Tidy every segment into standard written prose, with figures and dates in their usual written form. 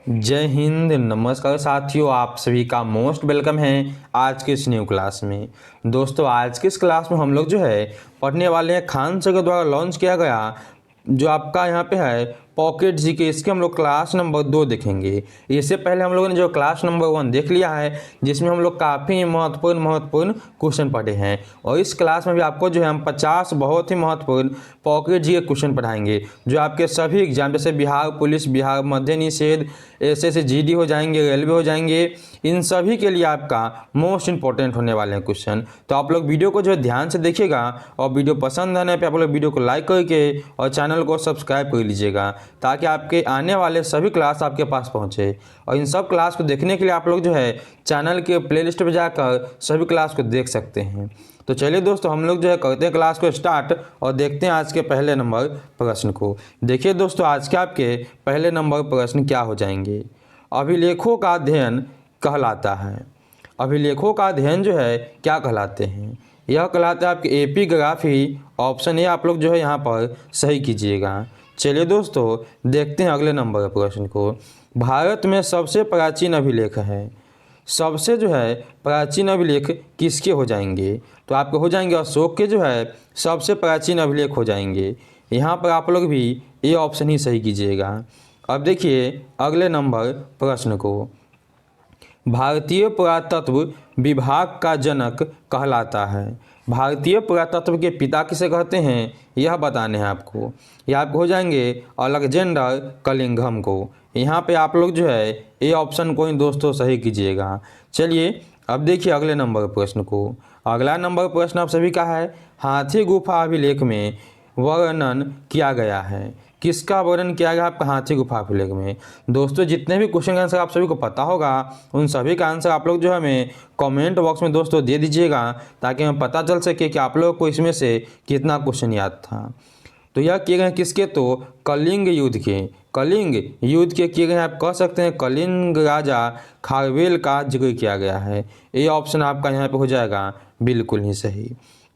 जय हिंद, नमस्कार साथियों। आप सभी का मोस्ट वेलकम है आज के इस न्यू क्लास में। दोस्तों, आज के इस क्लास में हम लोग जो है पढ़ने वाले हैं खान सर के द्वारा लॉन्च किया गया जो आपका यहाँ पे है पॉकेट जीके। इसके हम लोग क्लास नंबर 2 देखेंगे। इससे पहले हम लोगों ने जो क्लास नंबर 1 देख लिया है, जिसमें हम लोग काफ़ी महत्वपूर्ण क्वेश्चन पढ़े हैं। और इस क्लास में भी आपको जो है हम 50 बहुत ही महत्वपूर्ण पॉकेट जीके क्वेश्चन पढ़ाएंगे, जो आपके सभी एग्जाम जैसे बिहार पुलिस, बिहार मध्य निषेध, एसएससी जीडी हो जाएंगे, रेलवे हो जाएंगे, इन सभी के लिए आपका मोस्ट इंपॉर्टेंट होने वाले हैं क्वेश्चन। तो आप लोग वीडियो को जो है ध्यान से देखिएगा, और वीडियो पसंद आने पे आप लोग वीडियो को लाइक करके और चैनल को सब्सक्राइब कर लीजिएगा, ताकि आपके आने वाले सभी क्लास आपके पास पहुंचे। और इन सब क्लास को देखने के लिए आप लोग जो है चैनल के प्लेलिस्ट पे जाकर सभी क्लास को देख सकते हैं। तो चलिए दोस्तों, हम लोग जो है करते हैं क्लास को स्टार्ट और देखते हैं आज के पहले नंबर प्रश्न को। देखिए दोस्तों, आज के आपके पहले नंबर प्रश्न क्या हो जाएंगे। अभिलेखों का अध्ययन कहलाता है। अभिलेखों का अध्ययन जो है क्या कहलाते हैं? यह कहलाता है आपके एपिग्राफी। ऑप्शन ए आप लोग जो है यहाँ पर सही कीजिएगा। चलिए दोस्तों, देखते हैं अगले नंबर प्रश्न को। भारत में सबसे प्राचीन अभिलेख है। सबसे जो है प्राचीन अभिलेख किसके हो जाएंगे? तो आपके हो जाएंगे अशोक के जो है सबसे प्राचीन अभिलेख हो जाएंगे। यहाँ पर आप लोग भी ये ऑप्शन ही सही कीजिएगा। अब देखिए अगले नंबर प्रश्न को। भारतीय पुरातत्व विभाग का जनक कहलाता है। भारतीय पुरातत्व के पिता किसे कहते हैं, यह बताने हैं आपको। यह आपको हो जाएंगे अलेक्जेंडर कलिंघम को। यहाँ पे आप लोग जो है ये ऑप्शन को इन दोस्तों सही कीजिएगा। चलिए अब देखिए अगले नंबर प्रश्न को। अगला नंबर प्रश्न आप सभी का है, हाथी गुफा अभिलेख में वर्णन किया गया है। किसका वर्णन किया गया आपका हाथी गुफा अभिलेख में? दोस्तों, जितने भी क्वेश्चन का आंसर आप सभी को पता होगा, उन सभी का आंसर आप लोग जो है हमें कमेंट बॉक्स में दोस्तों दे दीजिएगा, ताकि हमें पता चल सके कि आप लोगों को इसमें से कितना क्वेश्चन याद था। तो यह किए गए किसके? तो कलिंग युद्ध के। कलिंग युद्ध के किए गए आप कह सकते हैं कलिंग राजा खारवेल का जिक्र किया गया है। ये ऑप्शन आपका यहाँ पे हो जाएगा बिल्कुल ही सही।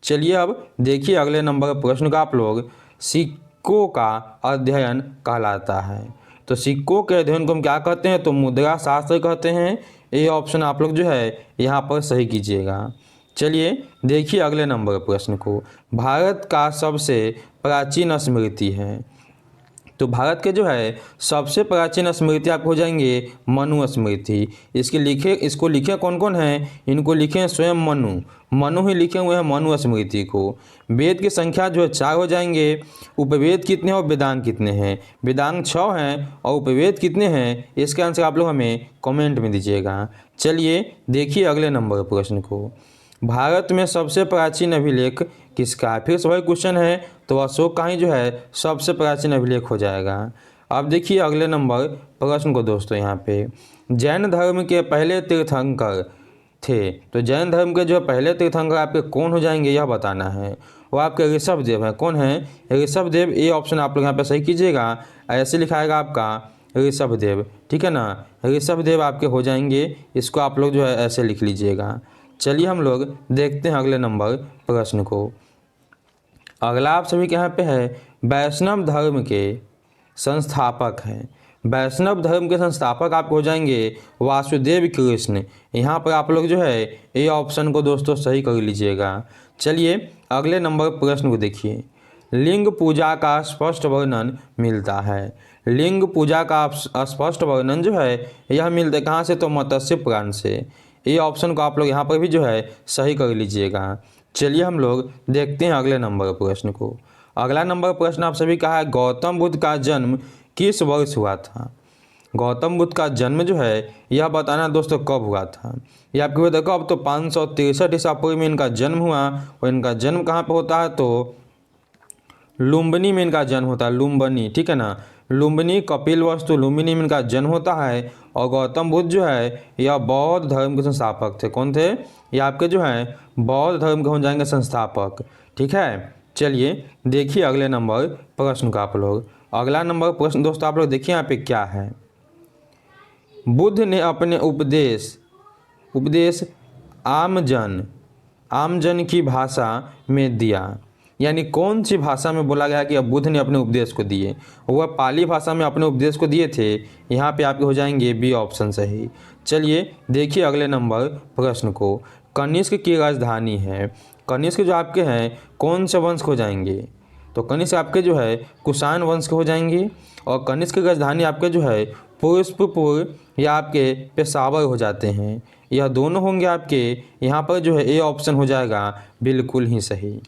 चलिए अब देखिए अगले नंबर प्रश्न का आप लोग। सिक्कों का अध्ययन कहलाता है। तो सिक्कों के अध्ययन को हम क्या कहते हैं? तो मुद्रा शास्त्र कहते हैं। ये ऑप्शन आप लोग जो है यहाँ पर सही कीजिएगा। चलिए देखिए अगले नंबर प्रश्न को। भारत का सबसे प्राचीन स्मृति है। तो भारत के जो है सबसे प्राचीन स्मृति आप हो जाएंगे मनु स्मृति। इसको लिखे कौन कौन है? इनको लिखे हैं स्वयं मनु ही लिखे हुए हैं मनु स्मृति को। वेद की संख्या जो है 4 हो जाएंगे। उपवेद कितने हैं और वेदांग कितने हैं? वेदांग 6 हैं और उपवेद कितने हैं? इसका आंसर आप लोग हमें कमेंट में दीजिएगा। चलिए देखिए अगले नंबर प्रश्न को। भारत में सबसे प्राचीन अभिलेख किसका? फिर से वही क्वेश्चन है, तो अशोक का ही जो है सबसे प्राचीन अभिलेख हो जाएगा। अब देखिए अगले नंबर प्रश्न को दोस्तों। यहाँ पे जैन धर्म के पहले तीर्थंकर थे। तो जैन धर्म के जो पहले तीर्थंकर आपके कौन हो जाएंगे, यह बताना है। वो आपके ऋषभ देव हैं। कौन है? ऋषभ देव। ये ऑप्शन आप लोग यहाँ पे सही कीजिएगा। ऐसे लिखाएगा आपका ऋषभ देव, ठीक है ना। ऋषभ देव आपके हो जाएंगे। इसको आप लोग जो है ऐसे लिख लीजिएगा। चलिए हम लोग देखते हैं अगले नंबर प्रश्न को। अगला आप सभी के यहाँ पे है वैष्णव धर्म के संस्थापक हैं। वैष्णव धर्म के संस्थापक आप हो जाएंगे वासुदेव कृष्ण। यहाँ पर आप लोग जो है ये ऑप्शन को दोस्तों सही कर लीजिएगा। चलिए अगले नंबर प्रश्न को देखिए। लिंग पूजा का स्पष्ट वर्णन मिलता है। लिंग पूजा का स्पष्ट वर्णन जो है यह मिलता है कहाँ से? तो मत्स्य पुराण से। ये ऑप्शन को आप लोग यहाँ पर भी जो है सही कर लीजिएगा। चलिए हम लोग देखते हैं अगले नंबर प्रश्न को। अगला नंबर प्रश्न आप सभी का है, गौतम बुद्ध का जन्म किस वर्ष हुआ था? गौतम बुद्ध का जन्म जो है यह बताना दोस्तों कब हुआ था। यह आपको देखो अब तो 563 ईसा पूर्व में इनका जन्म हुआ। और इनका जन्म कहाँ पे होता है? तो लुम्बिनी में इनका जन्म होता है। लुम्बिनी, ठीक है ना। लुम्बिनी कपिलवस्तु लुम्बिनी में इनका जन्म होता है। और गौतम बुद्ध जो है यह बौद्ध धर्म के संस्थापक थे। कौन थे? ये आपके जो है बौद्ध धर्म के हो जाएंगे संस्थापक, ठीक है। चलिए देखिए अगले नंबर प्रश्न का आप लोग। अगला नंबर प्रश्न दोस्तों आप लोग देखिए यहाँ पे क्या है। बुद्ध ने अपने उपदेश आमजन की भाषा में दिया। यानी कौन सी भाषा में बोला गया कि अब बुद्ध ने अपने उपदेश को दिए? वह पाली भाषा में अपने उपदेश को दिए थे। यहाँ पे आपके हो जाएंगे बी ऑप्शन सही। चलिए देखिए अगले नंबर प्रश्न को। कनिष्क की राजधानी है, कनिष्क जो आपके हैं कौन से वंश हो जाएंगे? तो कनिष्क आपके जो है कुषाण वंश के हो जाएंगे। और कनिष्क की राजधानी आपके जो है पुष्पपुर या आपके पेशावर हो जाते हैं। यह दोनों होंगे आपके, यहाँ पर जो है ए ऑप्शन हो जाएगा बिल्कुल ही सही।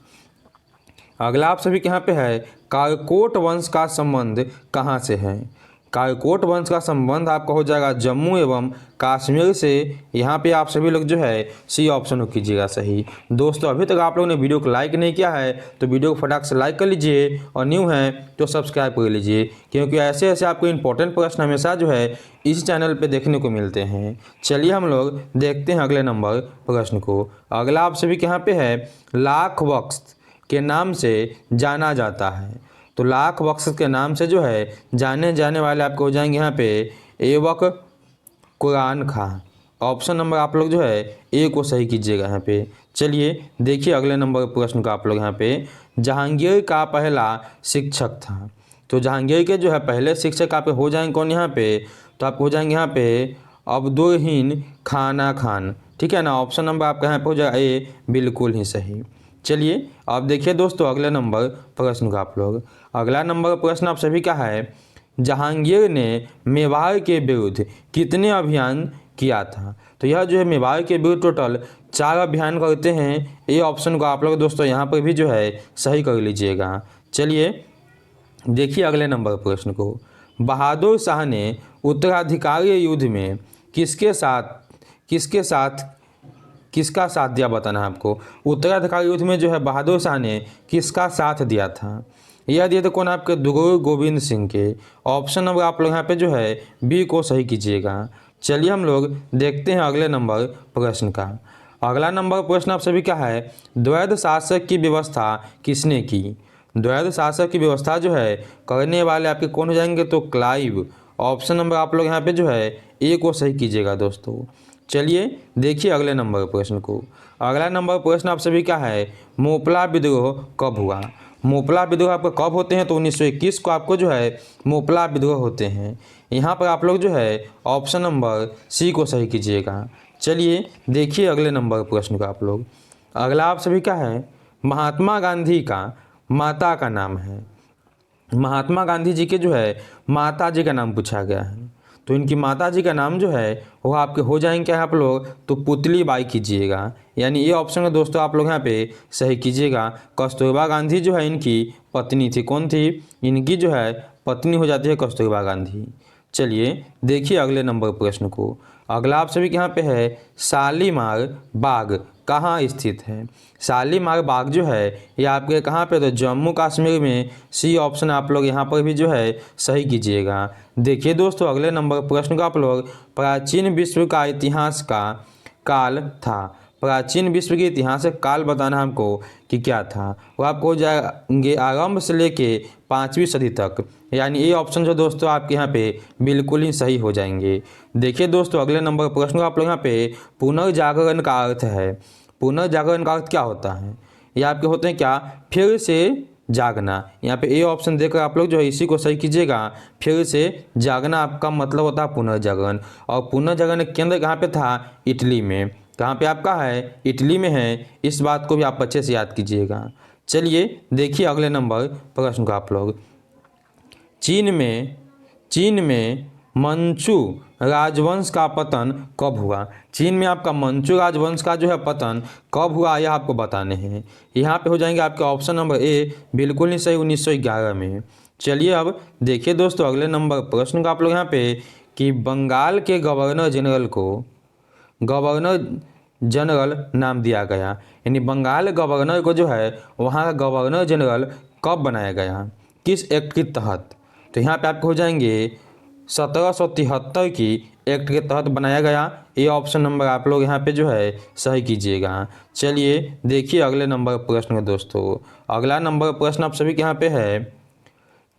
अगला आप सभी के यहाँ पे है, कालकोट वंश का संबंध कहाँ से है? कालकोट वंश का संबंध आपका हो जाएगा जम्मू एवं कश्मीर से। यहाँ पे आप सभी लोग जो है सी ऑप्शन को कीजिएगा सही। दोस्तों अभी तक आप लोगों ने वीडियो को लाइक नहीं किया है तो वीडियो को फटाक से लाइक कर लीजिए और न्यू है तो सब्सक्राइब कर लीजिए, क्योंकि ऐसे ऐसे आपको इंपॉर्टेंट प्रश्न हमेशा जो है इस चैनल पे देखने को मिलते हैं। चलिए हम लोग देखते हैं अगले नंबर प्रश्न को। अगला आप सभी के यहाँ पे है, लाख बख्श के नाम से जाना जाता है। तो लाख बख्श के नाम से जो है जाने जाने वाले आपको हो जाएंगे यहाँ पे एवक कुरान खां। ऑप्शन नंबर आप लोग जो है ए को सही कीजिएगा यहाँ पे। चलिए देखिए अगले नंबर प्रश्न का आप लोग यहाँ पे, जहांगीर का पहला शिक्षक था। तो जहांगीर के जो है पहले शिक्षक आपके हो जाएंगे कौन यहाँ पे? तो आपको हो जाएंगे यहाँ पे अब्दुल खाना खान। ठीक है ना, ऑप्शन नंबर आपका यहाँ पे हो जाएगा ए बिल्कुल ही सही। चलिए अब देखिए दोस्तों अगले नंबर प्रश्न का आप लोग। अगला नंबर प्रश्न आप सभी का है, जहांगीर ने मेवाड़ के विरुद्ध कितने अभियान किया था? तो यह जो है मेवाड़ के विरुद्ध टोटल 4 अभियान करते हैं। ये ऑप्शन को आप लोग दोस्तों यहाँ पर भी जो है सही कर लीजिएगा। चलिए देखिए अगले नंबर प्रश्न को। बहादुर शाह ने उत्तराधिकारी युद्ध में किसका साथ दिया बताना है आपको। उत्तराधिकारी युद्ध में जो है बहादुर शाह ने किसका साथ दिया था? यह दिए थे कौन? आपके गुरु गोविंद सिंह के। ऑप्शन नंबर आप लोग यहाँ पे जो है बी को सही कीजिएगा। चलिए हम लोग देखते हैं अगले नंबर प्रश्न का। अगला नंबर प्रश्न आप सभी का है, द्वैध शासक की व्यवस्था किसने की? द्वैध शासक की व्यवस्था जो है करने वाले आपके कौन हो जाएंगे? तो क्लाइव। ऑप्शन नंबर आप लोग यहाँ पे जो है ए को सही कीजिएगा दोस्तों। चलिए देखिए अगले नंबर प्रश्न को। अगला नंबर प्रश्न आप सभी का है, मोपला विद्रोह कब हुआ? मोपला विद्रोह आपका कब होते हैं? तो 1921 को आपको जो है मोपला विद्रोह होते हैं। यहाँ पर आप लोग जो है ऑप्शन नंबर सी को सही कीजिएगा। चलिए देखिए अगले नंबर प्रश्न को आप लोग। अगला आप सभी का है, महात्मा गांधी का माता का नाम है। महात्मा गांधी जी के जो है माता जी का नाम पूछा गया है। तो इनकी माता जी का नाम जो है वो आपके हो जाएंगे क्या आप लोग? तो पुतली बाई कीजिएगा। यानी ये ऑप्शन है दोस्तों आप लोग यहाँ पे सही कीजिएगा। कस्तूरबा गांधी जो है इनकी पत्नी थी। कौन थी? इनकी जो है पत्नी हो जाती है कस्तूरबा गांधी। चलिए देखिए अगले नंबर प्रश्न को। अगला आप सभी के यहाँ पे है, शालीमार बाग कहाँ स्थित है? शालीमार बाग जो है ये आपके कहाँ पे? तो जम्मू कश्मीर में। सी ऑप्शन आप लोग यहाँ पर भी जो है सही कीजिएगा। देखिए दोस्तों अगले नंबर प्रश्न को आप लोग, प्राचीन विश्व का इतिहास का काल था। प्राचीन विश्व के इतिहास का काल बताना हमको कि क्या था। वो आपको हो जाएंगे आरंभ से लेके 5वीं सदी तक। यानी ये ऑप्शन जो दोस्तों आपके यहाँ पे बिल्कुल ही सही हो जाएंगे। देखिए दोस्तों अगले नंबर प्रश्न को आप लोग यहाँ पे, पुनर्जागरण का अर्थ है। पुनर्जागरण का अर्थ क्या होता है? ये आपके होते हैं क्या? फिर से जागना। यहाँ पे ए ऑप्शन देकर आप लोग जो है इसी को सही कीजिएगा। फिर से जागना आपका मतलब होता है पुनर्जागरण। और पुनर्जागरण केंद्र कहाँ पे था? इटली में। कहाँ पे आपका है? इटली में है। इस बात को भी आप अच्छे से याद कीजिएगा। चलिए देखिए अगले नंबर प्रश्न को आप लोग। चीन में मंचू राजवंश का पतन कब हुआ? चीन में आपका मंचू राजवंश का जो है पतन कब हुआ यह आपको बताने हैं। यहाँ पे हो जाएंगे आपके ऑप्शन नंबर ए बिल्कुल नहीं सही, 1911 में। चलिए अब देखिए दोस्तों अगले नंबर प्रश्न का आप लोग यहाँ पे, कि बंगाल के गवर्नर जनरल को गवर्नर जनरल नाम दिया गया। यानी बंगाल गवर्नर को जो है वहाँ का गवर्नर जनरल कब बनाया गया, किस एक्ट के तहत? तो यहाँ पे आपको हो जाएंगे 1773 की एक्ट के तहत बनाया गया। ये ऑप्शन नंबर आप लोग यहाँ पे जो है सही कीजिएगा। चलिए देखिए अगले नंबर प्रश्न दोस्तों। अगला नंबर प्रश्न आप सभी के यहाँ पे है,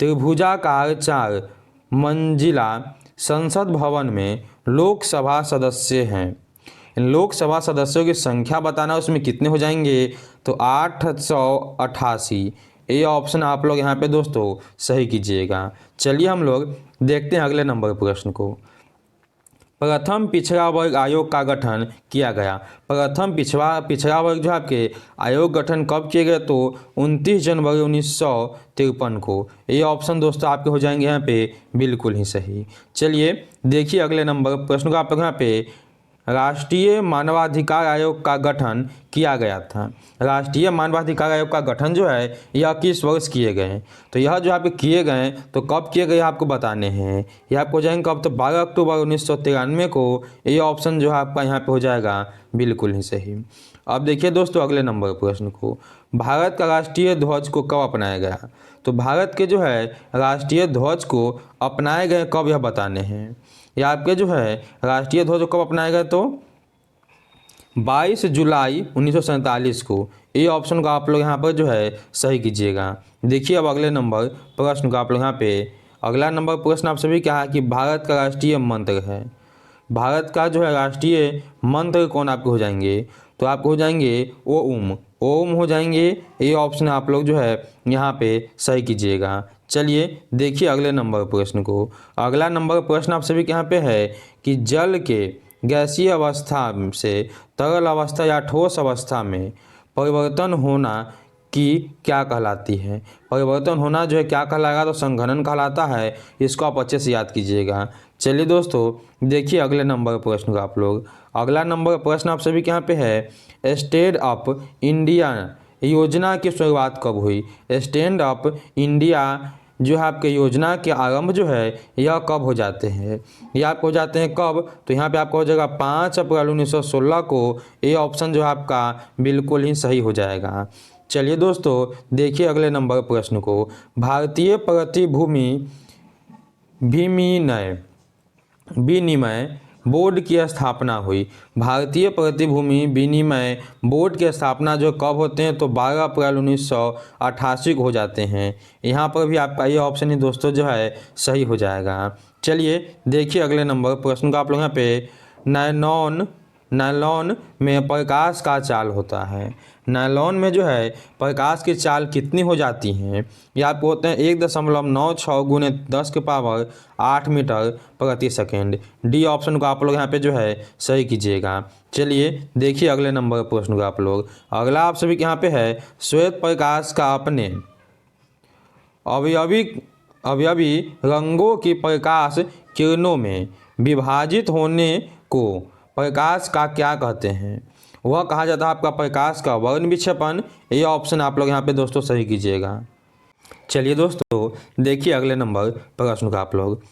त्रिभुजाकार 4 मंजिला संसद भवन में लोकसभा सदस्य हैं। लोकसभा सदस्यों की संख्या बताना, उसमें कितने हो जाएंगे, तो 888। ये ऑप्शन आप लोग यहाँ पे दोस्तों सही कीजिएगा। चलिए हम लोग देखते हैं अगले नंबर प्रश्न को। प्रथम पिछड़ा वर्ग आयोग का गठन किया गया। प्रथम पिछड़ा वर्ग जो आपके आयोग गठन कब किए गए, तो 29 जनवरी 1953 को। ये ऑप्शन दोस्तों आपके हो जाएंगे यहाँ पे बिल्कुल ही सही। चलिए देखिए अगले नंबर प्रश्न को। आप लोग यहाँ पे राष्ट्रीय मानवाधिकार आयोग का गठन किया गया था। राष्ट्रीय मानवाधिकार आयोग का गठन जो है यह किस वर्ष किए गए, तो यह जो आपके किए गए तो कब किए गए आपको बताने हैं। यह आपको हो जाएंगे कब, तो 12 अक्टूबर 1993 को। ये ऑप्शन जो है आपका यहाँ पे हो जाएगा बिल्कुल ही सही। अब देखिए दोस्तों अगले नंबर प्रश्न को। भारत का राष्ट्रीय ध्वज को कब अपनाया गया, तो भारत के जो है राष्ट्रीय ध्वज को अपनाए गए कब, यह बताने हैं। या आपके जो है राष्ट्रीय ध्वज कब अपनाया गया, तो 22 जुलाई 1947 को। ये ऑप्शन को आप लोग यहाँ पर जो है सही कीजिएगा। देखिए अब अगले नंबर प्रश्न को आप लोग यहाँ पे। अगला नंबर प्रश्न आप सभी क्या है कि भारत का राष्ट्रीय मंत्र है। भारत का जो है राष्ट्रीय मंत्र कौन आपके हो जाएंगे, तो आपको हो जाएंगे ओम। ओम हो जाएंगे। ये ऑप्शन आप लोग जो है यहाँ पे सही कीजिएगा। चलिए देखिए अगले नंबर प्रश्न को। अगला नंबर प्रश्न आप सभी के यहाँ पे है कि जल के गैसीय अवस्था से तरल अवस्था या ठोस अवस्था में परिवर्तन होना की क्या कहलाती है। परिवर्तन होना जो है क्या कहलाएगा, तो संघनन कहलाता है। इसको आप अच्छे से याद कीजिएगा। चलिए दोस्तों देखिए अगले नंबर प्रश्न को आप लोग। अगला नंबर प्रश्न आप सभी के यहाँ पे है स्टैंड अप इंडिया योजना की शुरुआत कब हुई। स्टैंड अप इंडिया जो है आपके योजना के आरंभ जो है यह कब हो जाते हैं, यह आपको हो जाते हैं कब, तो यहाँ पे आपको हो जाएगा 5 अप्रैल 1916 को। ये ऑप्शन जो है आपका बिल्कुल ही सही हो जाएगा। चलिए दोस्तों देखिए अगले नंबर प्रश्न को। भारतीय प्रतिभूति विनिमय बोर्ड की स्थापना हुई। भारतीय प्रतिभूति विनिमय बोर्ड की स्थापना जो कब होते हैं, तो 12 अप्रैल 1988 को हो जाते हैं। यहाँ पर भी आपका ये ऑप्शन ही दोस्तों जो है सही हो जाएगा। चलिए देखिए अगले नंबर प्रश्न का आप लोग यहाँ पे। नायलॉन में प्रकाश का चाल होता है। नायलॉन में जो है प्रकाश की चाल कितनी हो जाती हैं, ये आपको होते हैं 1.96 गुने 10 के पावर 8 मीटर प्रति सेकेंड। डी ऑप्शन को आप लोग यहाँ पे जो है सही कीजिएगा। चलिए देखिए अगले नंबर प्रश्न को आप लोग। अगला आप सभी के यहाँ पे है श्वेत प्रकाश का अपने अवयवी रंगों की प्रकाश किरणों में विभाजित होने को प्रकाश का क्या कहते हैं। वह कहा जाता है आपका प्रकाश का वर्ण विक्षेपण। ये ऑप्शन आप लोग यहाँ पे दोस्तों सही कीजिएगा। चलिए दोस्तों देखिए अगले नंबर प्रश्न का आप लोग।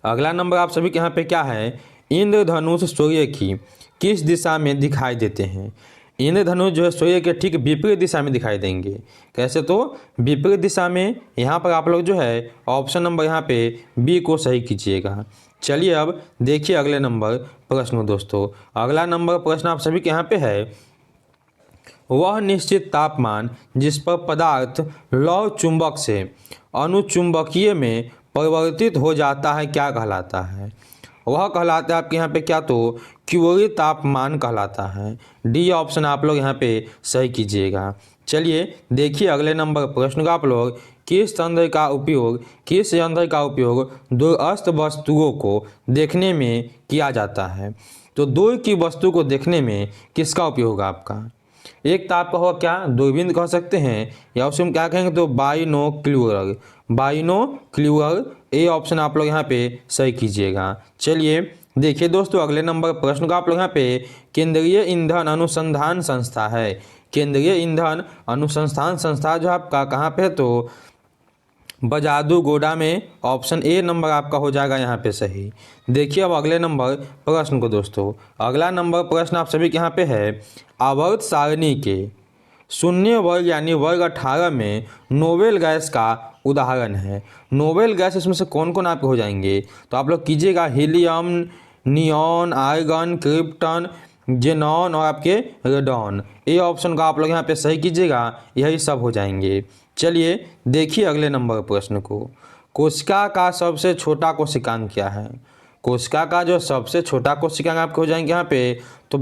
अगला नंबर आप सभी के यहाँ पे क्या है, इंद्रधनुष सूर्य की किस दिशा में दिखाई देते हैं। इंद्रधनुष जो है सूर्य के ठीक विपरीत दिशा में दिखाई देंगे। कैसे, तो विपरीत दिशा में। यहाँ पर आप लोग जो है ऑप्शन नंबर यहाँ पे बी को सही कीजिएगा। चलिए अब देखिए अगले नंबर प्रश्न दोस्तों। अगला नंबर प्रश्न आप सभी के यहाँ पे है वह निश्चित तापमान जिस पर पदार्थ लौह चुंबक से अनुचुंबकीय में परिवर्तित हो जाता है क्या कहलाता है। वह कहलाता है आपके यहाँ पे क्या, तो क्यूरी तापमान कहलाता है। डी ऑप्शन आप लोग यहाँ पे सही कीजिएगा। चलिए देखिए अगले नंबर प्रश्न का आप लोग। किस यंत्र का उपयोग दूरस्थ वस्तुओं को देखने में किया जाता है, तो दूर की वस्तु को देखने में किसका उपयोग होगा आपका। एक तो आपका होगा क्या, दूरबीन कह सकते हैं, या उसमें क्या कहेंगे, तो बाइनोक्यूलर। ये ऑप्शन आप लोग यहाँ पे सही कीजिएगा। चलिए देखिए दोस्तों अगले नंबर प्रश्न का आप लोग यहाँ पे केंद्रीय ईंधन अनुसंधान संस्था है। केंद्रीय ईंधन अनुसंधान संस्था जो आपका कहाँ पे है, तो बजादूगोड़ा में। ऑप्शन ए नंबर आपका हो जाएगा यहाँ पे सही। देखिए अब अगले नंबर प्रश्न को दोस्तों। अगला नंबर प्रश्न आप सभी के यहाँ पे है आवर्त सारणी के शून्य वर्ग यानी वर्ग 18 में नोबेल गैस का उदाहरण है। नोबेल गैस इसमें से कौन कौन आपके हो जाएंगे, तो आप लोग कीजिएगा helium, neon, argon, krypton, xenon और आपके रेडॉन। ये ऑप्शन का आप लोग यहाँ पे सही कीजिएगा, यही सब हो जाएंगे। चलिए देखिए अगले नंबर प्रश्न को। कोशिका का सबसे छोटा कोशिकांग क्या है। कोशिका का जो सबसे छोटा कोशिका आपके हो जाएंगे यहाँ पे, तो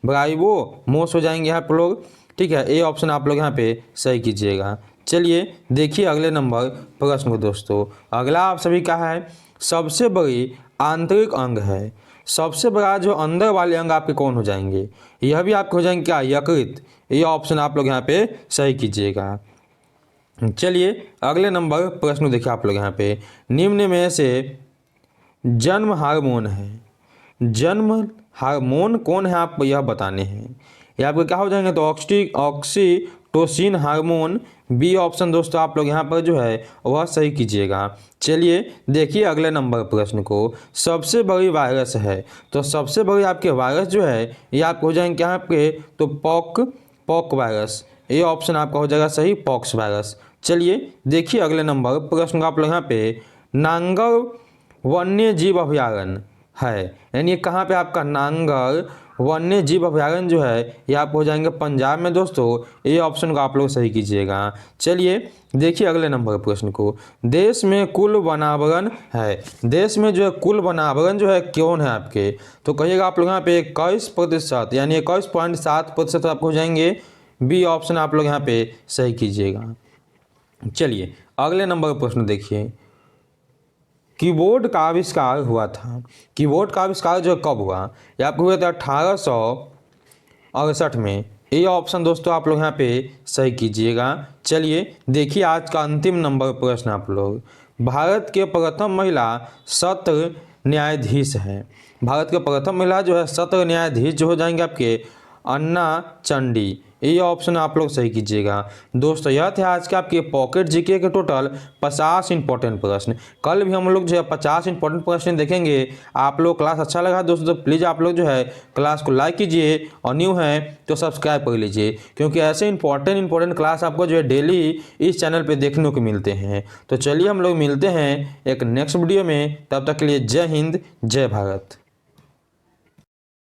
ब्राइबोमोस हो जाएंगे यहाँ पे लोग। ठीक है, ए ऑप्शन आप लोग यहाँ पे सही कीजिएगा। चलिए देखिए अगले नंबर प्रश्न को दोस्तों। अगला आप सभी का है, सबसे बड़ी आंतरिक अंग है। सबसे बड़ा जो अंदर वाले अंग आपके कौन हो जाएंगे? यह भी आपके हो जाएंगे क्या? यकृत। ये ऑप्शन आप लोग यहाँ पे सही कीजिएगा। चलिए अगले नंबर प्रश्न देखिए आप लोग यहाँ पे, निम्न में से जन्म हार्मोन है, जन्म हार्मोन कौन है आप यह बताने हैं। ये आपके क्या हो जाएंगे? तो ऑक्सीटोसिन हार्मोन, बी ऑप्शन दोस्तों आप लोग यहाँ पर जो है वह सही कीजिएगा। चलिए देखिए अगले नंबर प्रश्न को, सबसे बड़ी वायरस है। तो सबसे बड़ी आपके वायरस जो है ये आपको हो जाएंगे क्या आपके? तो पॉक वायरस। ये ऑप्शन आपका हो जाएगा सही, पॉक्स वायरस। चलिए देखिए अगले नंबर प्रश्न का आप लोग यहाँ पे, नांगल वन्य जीव अभयारण्य है, यानी ये कहाँ पे आपका नांगल वन्य जीव अभयारण्य जो है ये आप हो जाएंगे पंजाब में दोस्तों। ये ऑप्शन को आप लोग सही कीजिएगा। चलिए देखिए अगले नंबर प्रश्न को, देश में कुल वनावरण है। देश में जो है कुल वनावरण जो है कौन है आपके? तो कहिएगा आप लोग यहाँ पे 21%, यानी 21.7% आपको हो जाएंगे। बी ऑप्शन आप लोग यहाँ पे सही कीजिएगा। चलिए अगले नंबर प्रश्न देखिए, कीबोर्ड का आविष्कार हुआ था। कीबोर्ड का आविष्कार जो कब हुआ? ये आपको हुआ था 1868 में। ये ऑप्शन दोस्तों आप लोग यहाँ पे सही कीजिएगा। चलिए देखिए आज का अंतिम नंबर प्रश्न आप लोग, भारत के प्रथम महिला सत्र न्यायाधीश है। भारत के प्रथम महिला जो है सत्र न्यायाधीश जो हो जाएंगे आपके अन्ना चंडी। ये ऑप्शन आप लोग सही कीजिएगा। दोस्तों यह थे आज के आपके पॉकेट जीके के टोटल 50 इंपॉर्टेंट प्रश्न। कल भी हम लोग जो है 50 इंपॉर्टेंट प्रश्न देखेंगे। आप लोग क्लास अच्छा लगा दोस्तों तो प्लीज़ आप लोग जो है क्लास को लाइक कीजिए और न्यू है तो सब्सक्राइब कर लीजिए, क्योंकि ऐसे इंपॉर्टेंट क्लास आपको जो है डेली इस चैनल पर देखने को मिलते हैं। तो चलिए हम लोग मिलते हैं एक नेक्स्ट वीडियो में, तब तक के लिए जय हिंद जय भारत।